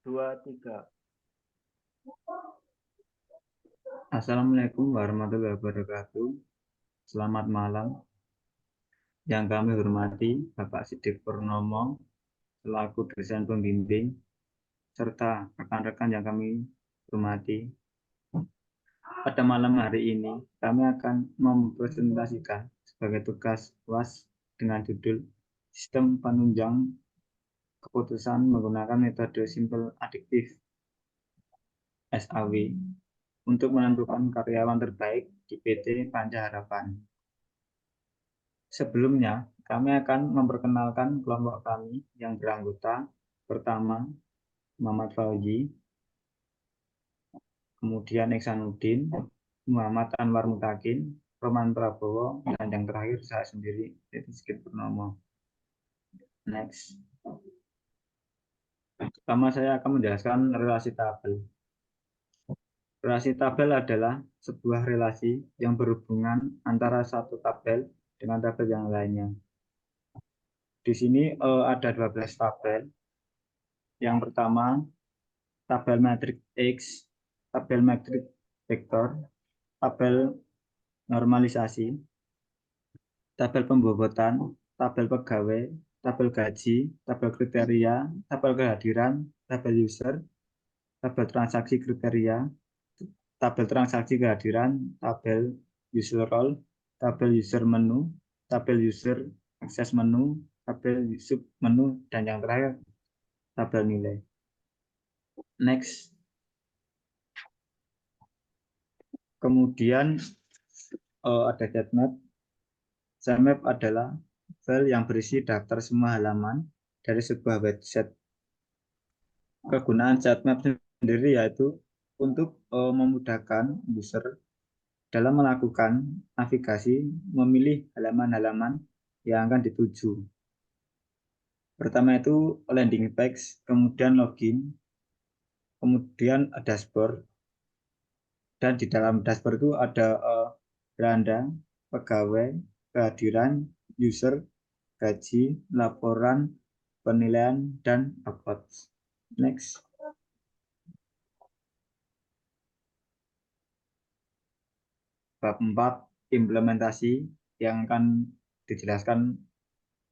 2, 3. Assalamualaikum warahmatullahi wabarakatuh. Selamat malam. Yang kami hormati Bapak Sidik Purnomo selaku dosen pembimbing serta rekan-rekan yang kami hormati. Pada malam hari ini kami akan mempresentasikan sebagai tugas UAS dengan judul Sistem Penunjang Keputusan menggunakan metode Simple Additive SAW untuk menentukan karyawan terbaik di PT Panca Harapan. Sebelumnya, kami akan memperkenalkan kelompok kami yang beranggota. Pertama, Muhammad Fauzi, kemudian Iksanuddin, Muhammad Anwar Mutakin, Roman Prabowo, dan yang terakhir saya sendiri, yaitu Sigit Purnomo. Next. Pertama, saya akan menjelaskan relasi tabel. Relasi tabel adalah sebuah relasi yang berhubungan antara satu tabel dengan tabel yang lainnya. Di sini ada 12 tabel. Yang pertama, tabel matriks X, tabel matriks vektor, tabel normalisasi, tabel pembobotan, tabel pegawai, tabel gaji, tabel kriteria, tabel kehadiran, tabel user, tabel transaksi kriteria, tabel transaksi kehadiran, tabel user role, tabel user menu, tabel user akses menu, tabel sub menu, dan yang terakhir tabel nilai. Next. Kemudian ada sitemap. Sitemap adalah file yang berisi daftar semua halaman dari sebuah website. Kegunaan sitemap sendiri yaitu untuk memudahkan user dalam melakukan navigasi, memilih halaman-halaman yang akan dituju. Pertama itu landing page, kemudian login, kemudian dashboard, dan di dalam dashboard itu ada beranda, pegawai, kehadiran, user, gaji, laporan, penilaian, dan upload. Next. Bab 4, implementasi, yang akan dijelaskan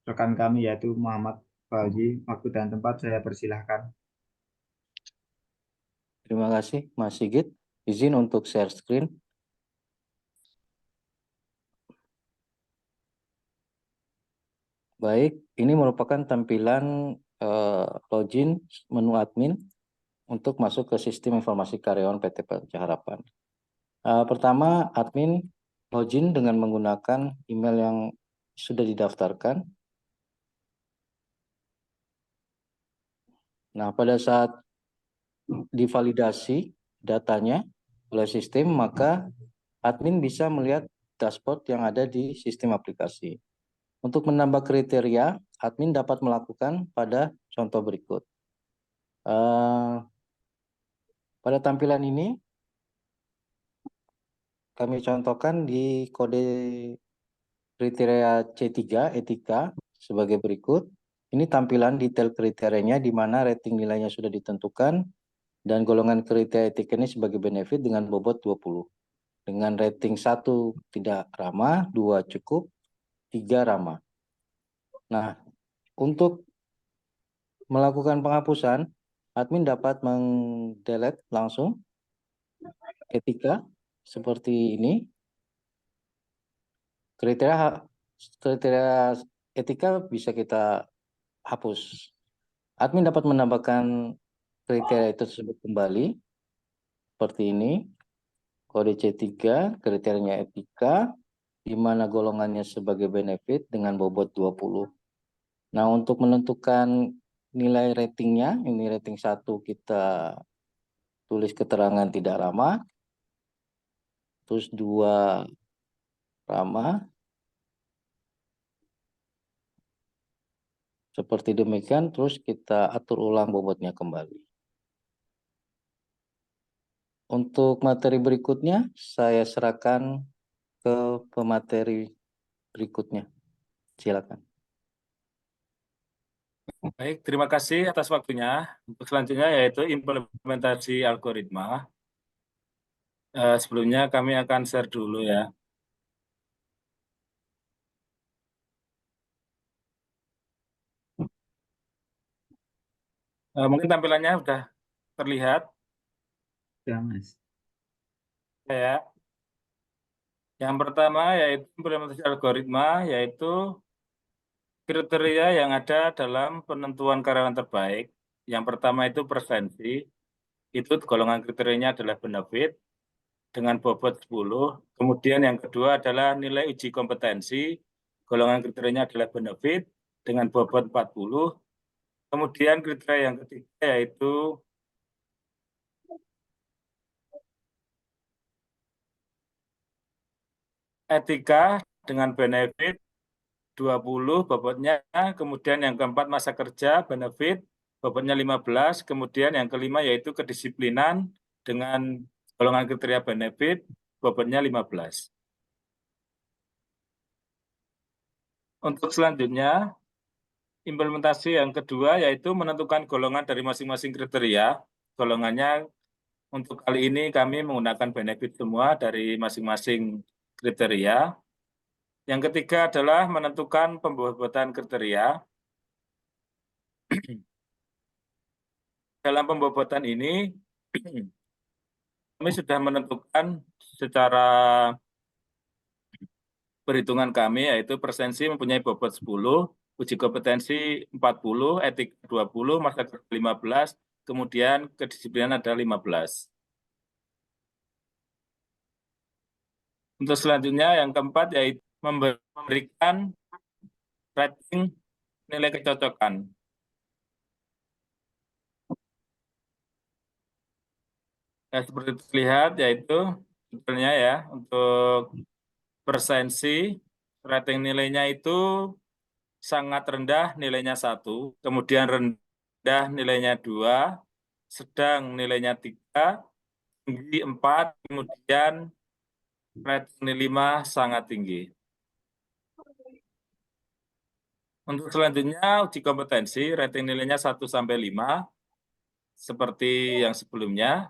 rekan kami yaitu Muhammad Fauzi. Waktu dan tempat saya persilahkan. Terima kasih Mas Sigit. Izin untuk share screen. Baik, ini merupakan tampilan login menu admin untuk masuk ke sistem informasi karyawan PT Panca Harapan. Pertama, admin login dengan menggunakan email yang sudah didaftarkan. Nah, pada saat divalidasi datanya oleh sistem, maka admin bisa melihat dashboard yang ada di sistem aplikasi. Untuk menambah kriteria, admin dapat melakukan pada contoh berikut. Pada tampilan ini, kami contohkan di kode kriteria C3 etika sebagai berikut. Ini tampilan detail kriterianya di mana rating nilainya sudah ditentukan dan golongan kriteria etika ini sebagai benefit dengan bobot 20. Dengan rating 1 tidak ramah, 2 cukup, 3 ramah. Nah, untuk melakukan penghapusan, admin dapat mendelete langsung etika seperti ini. Kriteria etika bisa kita hapus. Admin dapat menambahkan kriteria itu tersebut kembali seperti ini. Kode C3, kriterianya etika, di mana golongannya sebagai benefit dengan bobot 20. Nah, untuk menentukan nilai ratingnya, ini rating 1 kita tulis keterangan tidak ramah, terus 2 ramah, seperti demikian, terus kita atur ulang bobotnya kembali. Untuk materi berikutnya, saya serahkan ke pemateri berikutnya. Silakan. Baik, terima kasih atas waktunya. Untuk selanjutnya yaitu implementasi algoritma. Sebelumnya kami akan share dulu ya. Mungkin tampilannya sudah terlihat Ya, Mas. ya. Yang pertama yaitu implementasi algoritma, yaitu kriteria yang ada dalam penentuan karyawan terbaik. Yang pertama itu presensi, itu golongan kriterianya adalah benefit dengan bobot 10. Kemudian yang kedua adalah nilai uji kompetensi, golongan kriterianya adalah benefit dengan bobot 40. Kemudian kriteria yang ketiga yaitu etika dengan benefit 20 bobotnya, kemudian yang keempat masa kerja benefit bobotnya 15, kemudian yang kelima yaitu kedisiplinan dengan golongan kriteria benefit bobotnya 15. Untuk selanjutnya, implementasi yang kedua yaitu menentukan golongan dari masing-masing kriteria. Golongannya untuk kali ini kami menggunakan benefit semua dari masing-masing kriteria. Yang ketiga adalah menentukan pembobotan kriteria. Dalam pembobotan ini, kami sudah menentukan secara perhitungan kami, yaitu presensi mempunyai bobot 10, uji kompetensi 40, etik 20, masa kerja 15, kemudian kedisiplinan ada 15. Untuk selanjutnya, yang keempat, yaitu memberikan rating nilai kecocokan. Ya, seperti terlihat, yaitu sebetulnya ya, untuk presensi, rating nilainya itu sangat rendah nilainya 1, kemudian rendah nilainya 2, sedang nilainya 3, tinggi 4, kemudian rating 5 sangat tinggi. Untuk selanjutnya uji kompetensi, rating nilainya 1 sampai 5 seperti yang sebelumnya.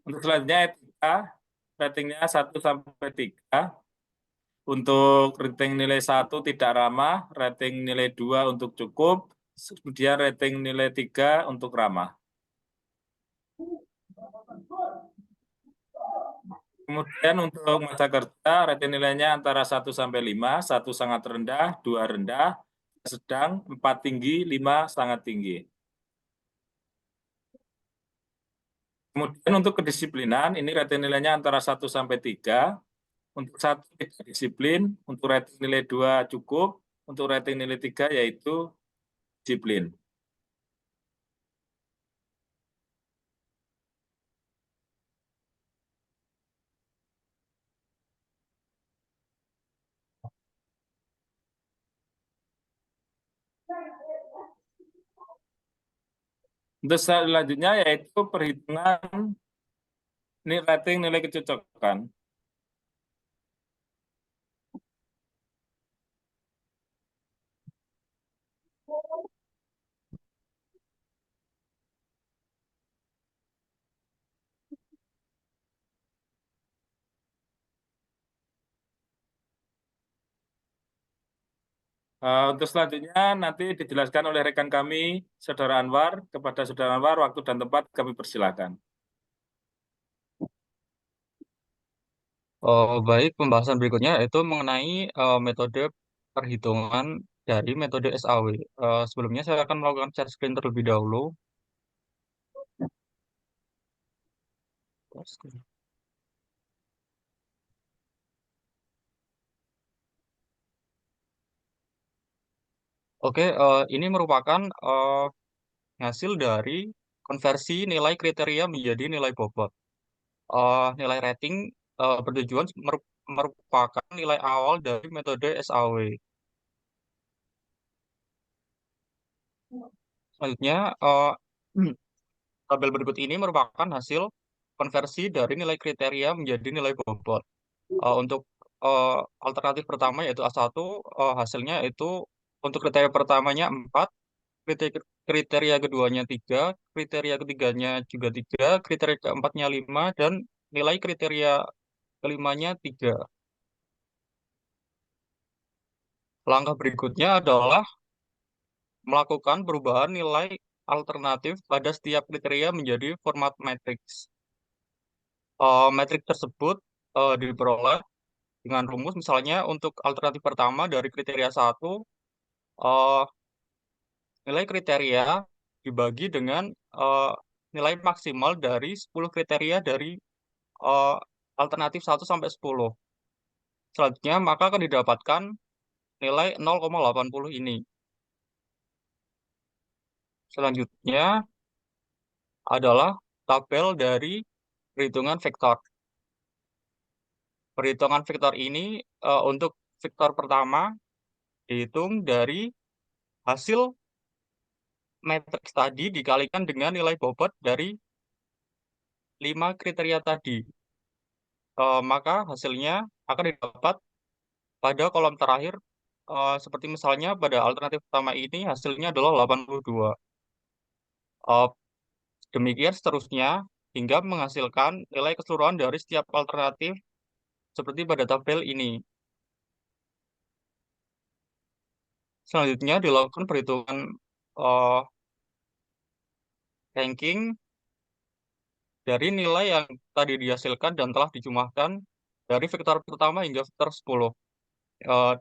Untuk selanjutnya etika, ratingnya 1 sampai 3. Untuk rating nilai 1 tidak ramah, rating nilai 2 untuk cukup, kemudian rating nilai 3 untuk ramah. Kemudian untuk masa kerja, rating nilainya antara 1 sampai 5, 1 sangat rendah, 2 rendah, sedang, 4 tinggi, 5 sangat tinggi. Kemudian untuk kedisiplinan, ini rating nilainya antara 1 sampai 3, untuk 1 tidak disiplin, untuk rating nilai 2 cukup, untuk rating nilai 3 yaitu disiplin. Untuk selanjutnya yaitu perhitungan rating nilai kecocokan. Untuk selanjutnya nanti dijelaskan oleh rekan kami, Saudara Anwar. Kepada Saudara Anwar, waktu dan tempat kami persilakan. Baik, pembahasan berikutnya itu mengenai metode perhitungan dari metode SAW. Sebelumnya saya akan melakukan share screen terlebih dahulu. Oke, ini merupakan hasil dari konversi nilai kriteria menjadi nilai bobot. Nilai rating bertujuan merupakan nilai awal dari metode SAW. Selanjutnya, tabel berikut ini merupakan hasil konversi dari nilai kriteria menjadi nilai bobot. Untuk alternatif pertama yaitu A1, hasilnya itu untuk kriteria pertamanya 4, kriteria keduanya 3, kriteria ketiganya juga 3, kriteria keempatnya 5, dan nilai kriteria kelimanya 3. Langkah berikutnya adalah melakukan perubahan nilai alternatif pada setiap kriteria menjadi format matriks. Matriks tersebut diperoleh dengan rumus, misalnya untuk alternatif pertama dari kriteria 1, eh, nilai kriteria dibagi dengan eh, nilai maksimal dari 10 kriteria dari eh, alternatif 1 sampai 10. Selanjutnya, maka akan didapatkan nilai 0,80 ini. Selanjutnya adalah tabel dari perhitungan vektor. Perhitungan vektor ini untuk vektor pertama dihitung dari hasil matriks tadi dikalikan dengan nilai bobot dari 5 kriteria tadi. Maka hasilnya akan didapat pada kolom terakhir, seperti misalnya pada alternatif pertama ini hasilnya adalah 82. Eh, Demikian seterusnya hingga menghasilkan nilai keseluruhan dari setiap alternatif seperti pada tabel ini. Selanjutnya dilakukan perhitungan eh, ranking dari nilai yang tadi dihasilkan dan telah dijumlahkan dari vektor pertama hingga vektor 10. Eh,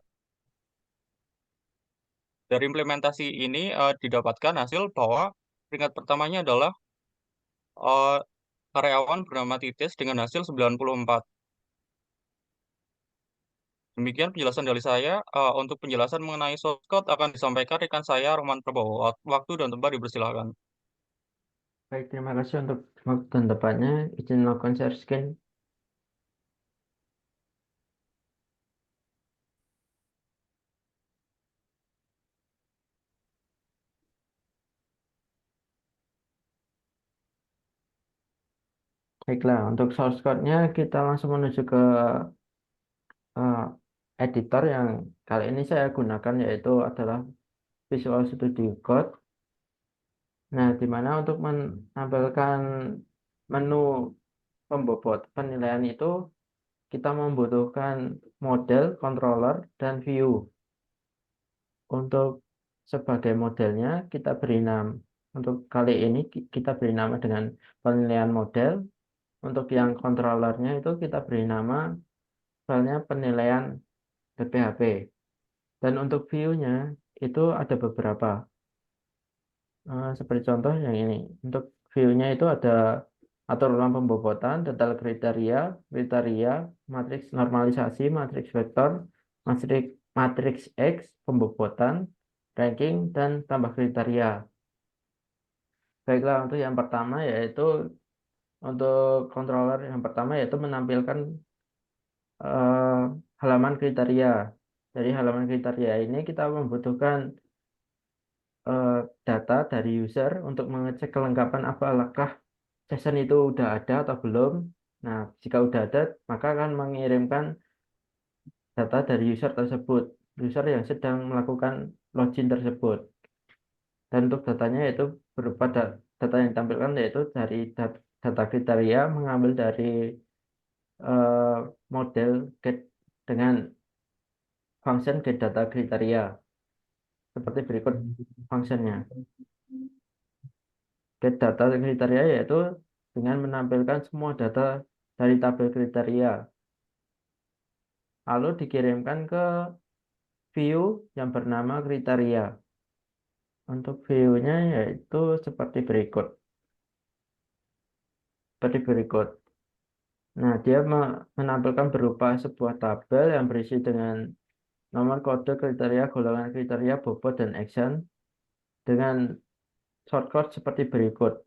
dari implementasi ini didapatkan hasil bahwa peringkat pertamanya adalah eh, karyawan bernama Titis dengan hasil 94. Demikian penjelasan dari saya. Untuk penjelasan mengenai source code akan disampaikan rekan saya, Roman Prabowo. Waktu dan tempat dipersilakan. Baik, terima kasih untuk waktu dan tempatnya. Izin melakukan share screen. Baiklah, untuk source code-nya kita langsung menuju ke eh, editor yang kali ini saya gunakan, yaitu adalah Visual Studio Code. Nah, di mana untuk menampilkan menu pembobot penilaian itu kita membutuhkan model, controller, dan view. Untuk sebagai modelnya kita beri nama. Untuk kali ini kita beri nama dengan penilaian model. Untuk yang controllernya itu kita beri nama filenya penilaian BPHP. Dan untuk view-nya itu ada beberapa. Seperti contoh yang ini. Untuk view-nya itu ada atur ulang pembobotan, detail kriteria, matriks normalisasi, matriks vektor, matriks X, pembobotan, ranking, dan tambah kriteria. Baiklah, untuk yang pertama yaitu untuk controller yang pertama yaitu menampilkan eh, halaman kriteria. Dari halaman kriteria ini kita membutuhkan eh, data dari user untuk mengecek kelengkapan apakah session itu udah ada atau belum. Nah, jika udah ada, maka akan mengirimkan data dari user tersebut, user yang sedang melakukan login tersebut. Dan untuk datanya yaitu berupa data yang ditampilkan yaitu dari data kriteria mengambil dari eh, model get dengan function get data kriteria seperti berikut fungsinya. Get data kriteria yaitu dengan menampilkan semua data dari tabel kriteria lalu dikirimkan ke view yang bernama kriteria. Untuk view-nya yaitu seperti berikut. Nah, dia menampilkan berupa sebuah tabel yang berisi dengan nomor kode kriteria, golongan kriteria, bobot, dan action dengan shortcode seperti berikut.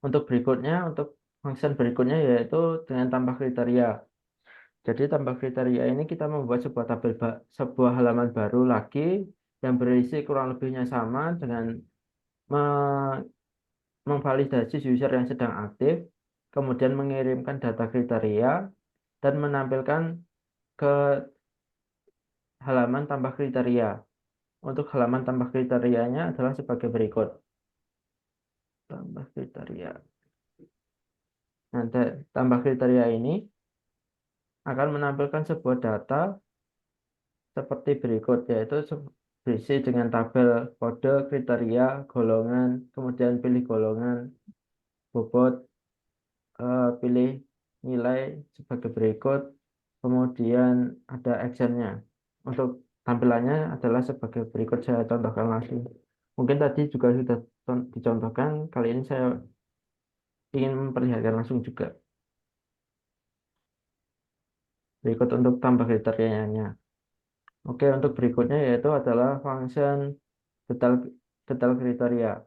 Untuk function berikutnya yaitu dengan tambah kriteria. Jadi tambah kriteria ini kita membuat sebuah sebuah halaman baru lagi yang berisi kurang lebihnya sama dengan memvalidasi user yang sedang aktif, kemudian mengirimkan data kriteria dan menampilkan ke halaman tambah kriteria. Untuk halaman tambah kriterianya adalah sebagai berikut. Tambah kriteria. Nah, tambah kriteria ini akan menampilkan sebuah data seperti berikut, yaitu berisi dengan tabel kode, kriteria, golongan, kemudian pilih golongan, bobot, pilih nilai sebagai berikut, kemudian ada actionnya. Untuk tampilannya adalah sebagai berikut, saya contohkan langsung. Mungkin tadi juga sudah dicontohkan, kali ini saya ingin memperlihatkan langsung juga. Berikut untuk tambah kriterianya. Oke, untuk berikutnya yaitu adalah function detail detail kriteria.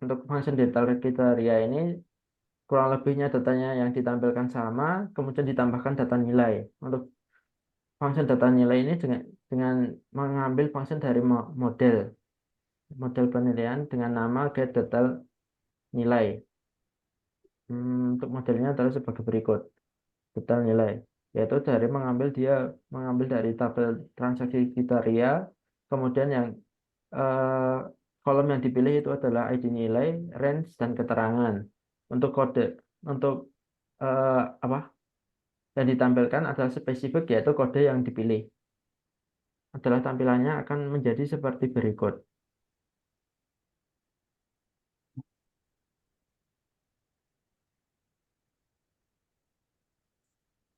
Untuk function detail kriteria ini kurang lebihnya datanya yang ditampilkan sama, kemudian ditambahkan data nilai. Untuk function data nilai ini dengan mengambil function dari model penilaian dengan nama get detail nilai. Untuk modelnya adalah sebagai berikut, detail nilai, yaitu mengambil dari tabel transaksi kriteria, kemudian yang kolom yang dipilih itu adalah ID nilai, range, dan keterangan. Untuk kode, untuk apa yang ditampilkan adalah spesifik, yaitu kode yang dipilih. Adalah tampilannya akan menjadi seperti berikut.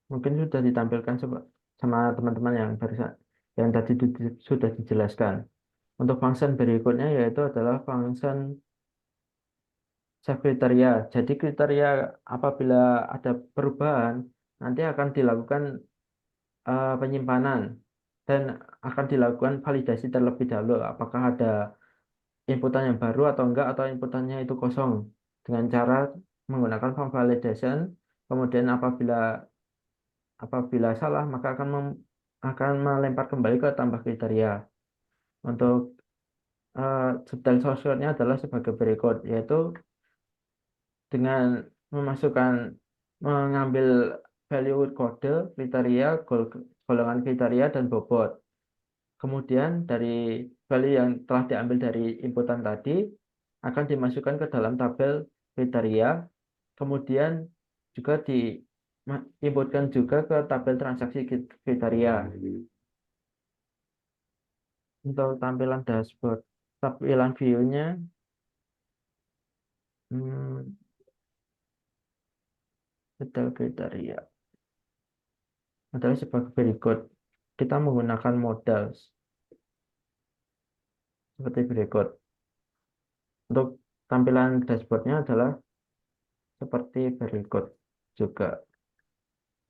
Mungkin sudah ditampilkan sama teman-teman yang tadi sudah dijelaskan. Untuk function berikutnya yaitu adalah function save kriteria. Jadi kriteria apabila ada perubahan nanti akan dilakukan penyimpanan dan akan dilakukan validasi terlebih dahulu apakah ada inputan yang baru atau enggak, atau inputannya itu kosong, dengan cara menggunakan form validation. Kemudian apabila salah maka akan melempar kembali ke tambah kriteria. Untuk detail source code-nya adalah sebagai berikut, yaitu dengan mengambil value kode, kriteria, golongan kriteria, dan bobot. Kemudian dari value yang telah diambil dari inputan tadi akan dimasukkan ke dalam tabel kriteria, kemudian juga diinputkan juga ke tabel transaksi kriteria. Untuk tampilan dashboard, tampilan view-nya detail kriteria adalah sebagai berikut. Kita menggunakan modals seperti berikut. Untuk tampilan dashboardnya adalah seperti berikut juga.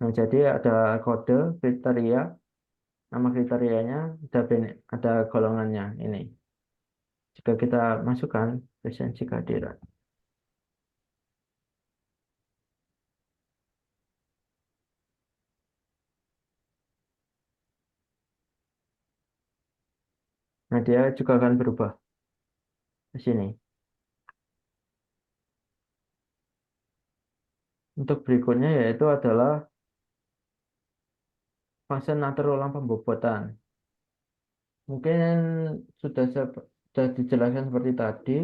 Nah, jadi ada kode kriteria, nama kriterianya, ada golongannya ini. Jika kita masukkan presensi kehadiran. Nah, dia juga akan berubah di sini. Untuk berikutnya yaitu adalah function atur ulang pembobotan. Mungkin sudah dijelaskan seperti tadi,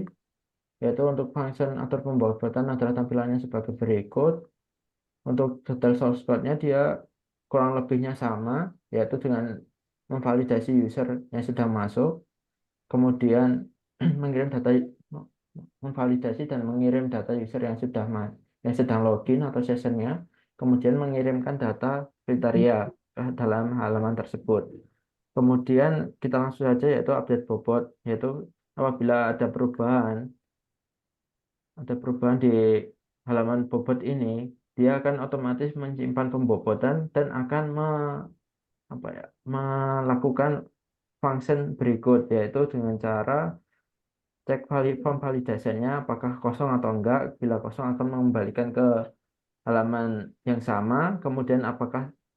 yaitu untuk function atur pembobotan adalah tampilannya sebagai berikut. Untuk detail source code-nya dia kurang lebihnya sama, yaitu dengan memvalidasi user yang sudah masuk, kemudian mengirim data, memvalidasi dan mengirim data user yang sedang login atau sessionnya, kemudian mengirimkan data kriteria ke dalam halaman tersebut. Kemudian kita langsung saja yaitu update bobot, yaitu apabila ada perubahan di halaman bobot ini, dia akan otomatis menyimpan pembobotan dan akan melakukan function berikut, yaitu dengan cara cek form validasinya apakah kosong atau enggak. Bila kosong akan mengembalikan ke halaman yang sama, kemudian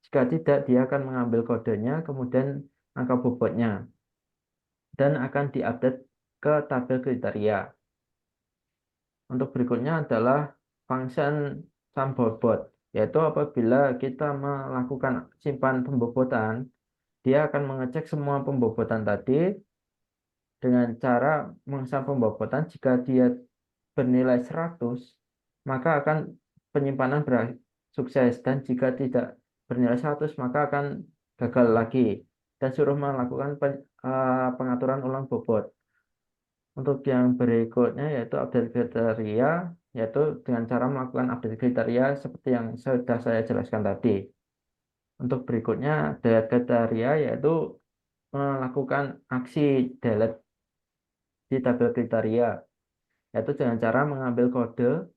jika tidak dia akan mengambil kodenya, kemudian angka bobotnya, dan akan diupdate ke tabel kriteria. Untuk berikutnya adalah function sum bobot, yaitu apabila kita melakukan simpan pembobotan dia akan mengecek semua pembobotan tadi dengan cara mengesan pembobotan. Jika dia bernilai 100, maka akan penyimpanan sukses, dan jika tidak bernilai 100, maka akan gagal lagi dan suruh melakukan pengaturan ulang bobot. Untuk yang berikutnya yaitu update kriteria, yaitu dengan cara melakukan update kriteria seperti yang sudah saya jelaskan tadi. Untuk berikutnya delete kriteria, yaitu melakukan aksi delete di tabel kriteria, yaitu dengan cara mengambil kode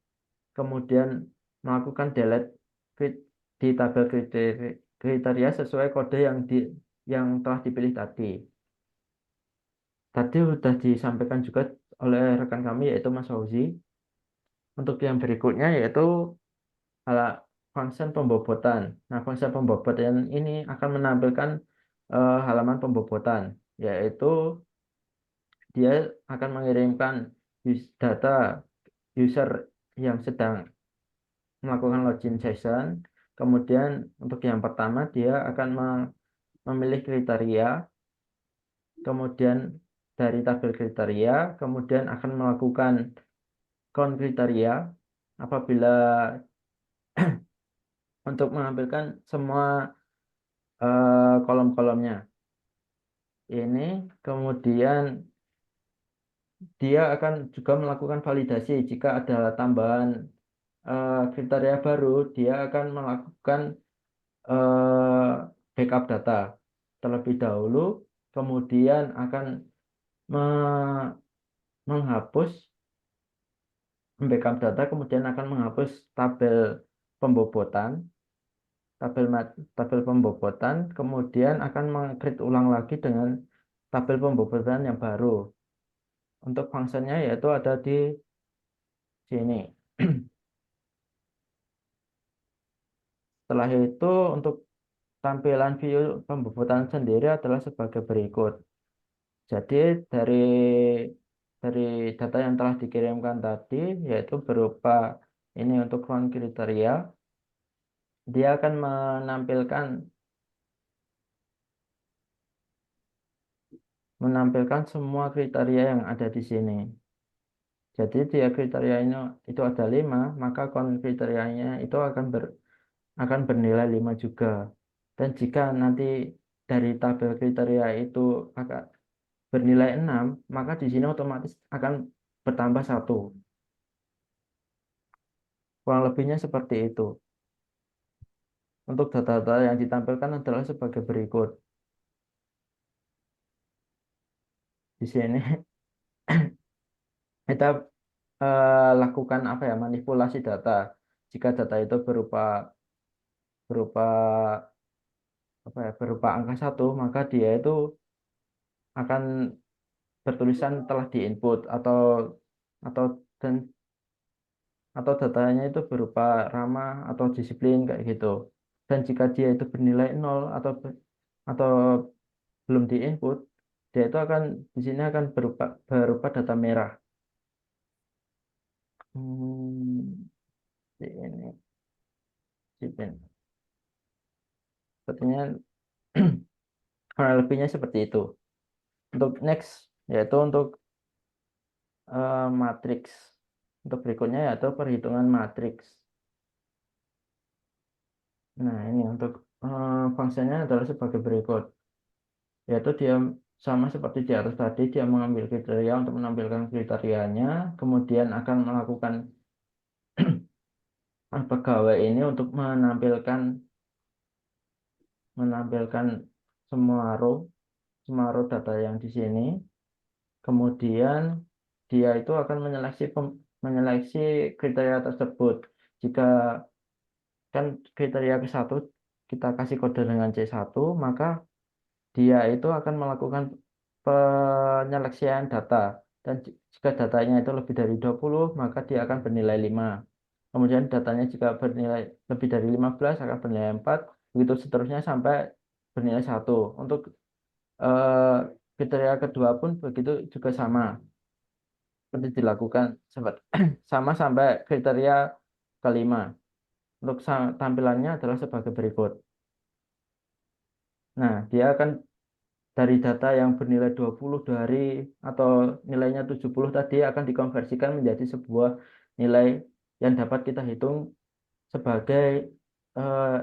kemudian melakukan delete di tabel kriteria sesuai kode yang telah dipilih tadi. Tadi sudah disampaikan juga oleh rekan kami yaitu Mas Fauzi. Untuk yang berikutnya yaitu function pembobotan. Nah, function pembobotan ini akan menampilkan halaman pembobotan, yaitu dia akan mengirimkan data user yang sedang melakukan login session. Kemudian untuk yang pertama dia akan memilih kriteria, kemudian dari tabel kriteria, kemudian akan melakukan count kriteria apabila untuk mengambilkan semua kolom-kolomnya. Ini kemudian dia akan juga melakukan validasi jika ada tambahan kriteria baru, dia akan melakukan backup data terlebih dahulu, kemudian akan menghapus backup data, kemudian akan menghapus tabel pembobotan, tabel pembobotan, kemudian akan meng-create ulang lagi dengan tabel pembobotan yang baru. Untuk fungsinya yaitu ada di sini. Setelah itu untuk tampilan view pembobotan sendiri adalah sebagai berikut. Jadi dari data yang telah dikirimkan tadi yaitu berupa ini untuk count kriteria, dia akan menampilkan semua kriteria yang ada di sini. Jadi dia kriterianya itu ada 5, maka count kriterianya itu akan bernilai 5 juga. Dan jika nanti dari tabel kriteria itu akan bernilai 6, maka di sini otomatis akan bertambah 1. Kurang lebihnya seperti itu. Untuk data-data yang ditampilkan adalah sebagai berikut. Di sini kita lakukan manipulasi data. Jika data itu berupa berupa angka 1, maka dia itu akan bertulisan telah diinput atau dan atau datanya itu berupa ramah atau disiplin kayak gitu. Dan jika dia itu bernilai 0 atau belum diinput, dia itu akan di sini akan berupa data merah. Ini disiplin. Sepertinya kurang lebihnya seperti itu. Untuk next yaitu untuk matriks. Untuk berikutnya yaitu perhitungan matriks. Nah, ini untuk fungsinya adalah sebagai berikut. Yaitu dia sama seperti di atas tadi, dia mengambil kriteria untuk menampilkan kriterianya, kemudian akan melakukan pegawai ini untuk menampilkan semua row data yang di sini. Kemudian dia itu akan menyeleksi kriteria tersebut. Jika kan kriteria ke-1 kita kasih kode dengan C1, maka dia itu akan melakukan penyeleksian data. Dan jika datanya itu lebih dari 20, maka dia akan bernilai 5. Kemudian datanya jika bernilai lebih dari 15 akan bernilai 4, begitu seterusnya sampai bernilai 1. Untuk kriteria kedua pun begitu juga sama. Seperti dilakukan sama sampai kriteria kelima. Untuk tampilannya adalah sebagai berikut. Nah, dia akan dari data yang bernilai 20 hari atau nilainya 70 tadi akan dikonversikan menjadi sebuah nilai yang dapat kita hitung sebagai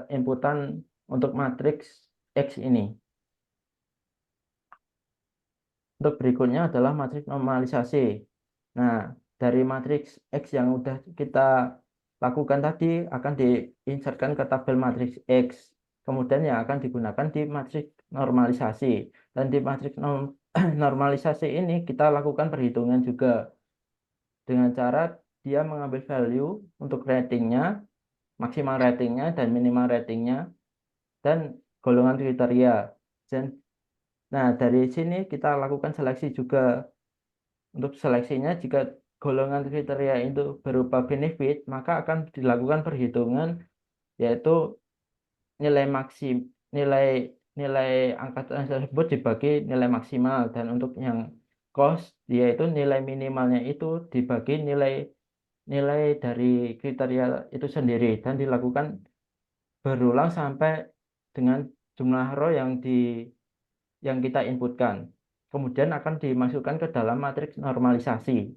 inputan untuk matriks X ini. Untuk berikutnya adalah matriks normalisasi. Nah, dari matriks X yang udah kita lakukan tadi akan diinsertkan ke tabel matriks X. Kemudian yang akan digunakan di matriks normalisasi. Dan di matriks normalisasi ini kita lakukan perhitungan juga dengan cara dia mengambil value untuk ratingnya, maksimal ratingnya, dan minimal ratingnya, dan golongan kriteria. Nah, dari sini kita lakukan seleksi juga. Untuk seleksinya, jika golongan kriteria itu berupa benefit, maka akan dilakukan perhitungan yaitu nilai nilai angkatan tersebut dibagi nilai maksimal, dan untuk yang cost yaitu nilai minimalnya itu dibagi nilai dari kriteria itu sendiri, dan dilakukan berulang sampai dengan jumlah row yang kita inputkan. Kemudian akan dimasukkan ke dalam matriks normalisasi.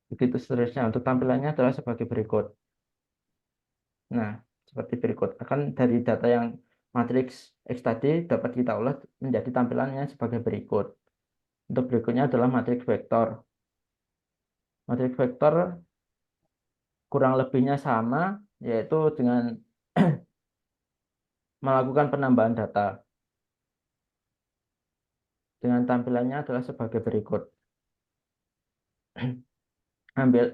Begitu seterusnya. Untuk tampilannya adalah sebagai berikut. Nah, seperti berikut. Akan dari data yang matriks X tadi dapat kita olah menjadi tampilannya sebagai berikut. Untuk berikutnya adalah matriks vektor. Matriks vektor kurang lebihnya sama, yaitu dengan melakukan penambahan data. Dengan tampilannya adalah sebagai berikut. Ambil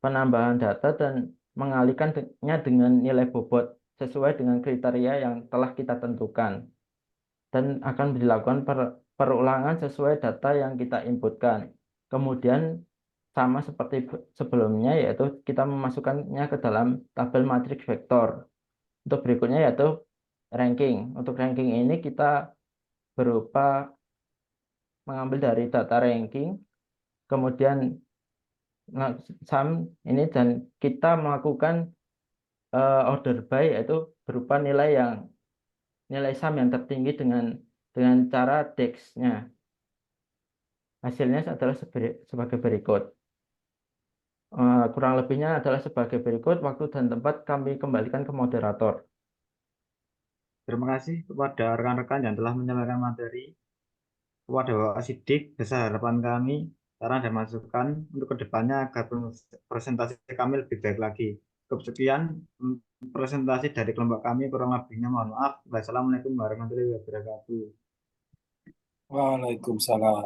penambahan data dan mengalihkannya dengan nilai bobot sesuai dengan kriteria yang telah kita tentukan, dan akan dilakukan perulangan sesuai data yang kita inputkan. Kemudian sama seperti sebelumnya, yaitu kita memasukkannya ke dalam tabel matriks vektor. Untuk berikutnya yaitu ranking. Untuk ranking ini kita berupa mengambil dari data ranking, kemudian sum ini, dan kita melakukan order by, yaitu berupa nilai sum yang tertinggi dengan cara DEX-nya. Hasilnya adalah sebagai berikut. Kurang lebihnya adalah sebagai berikut. Waktu dan tempat kami kembalikan ke moderator. Terima kasih kepada rekan-rekan yang telah menyampaikan materi. Kepada Bapak Sidik, besar harapan kami, saran dan masukan untuk kedepannya agar presentasi kami lebih baik lagi. Cukup sekian presentasi dari kelompok kami, kurang lebihnya mohon maaf. Wassalamualaikum warahmatullahi wabarakatuh. Waalaikumsalam.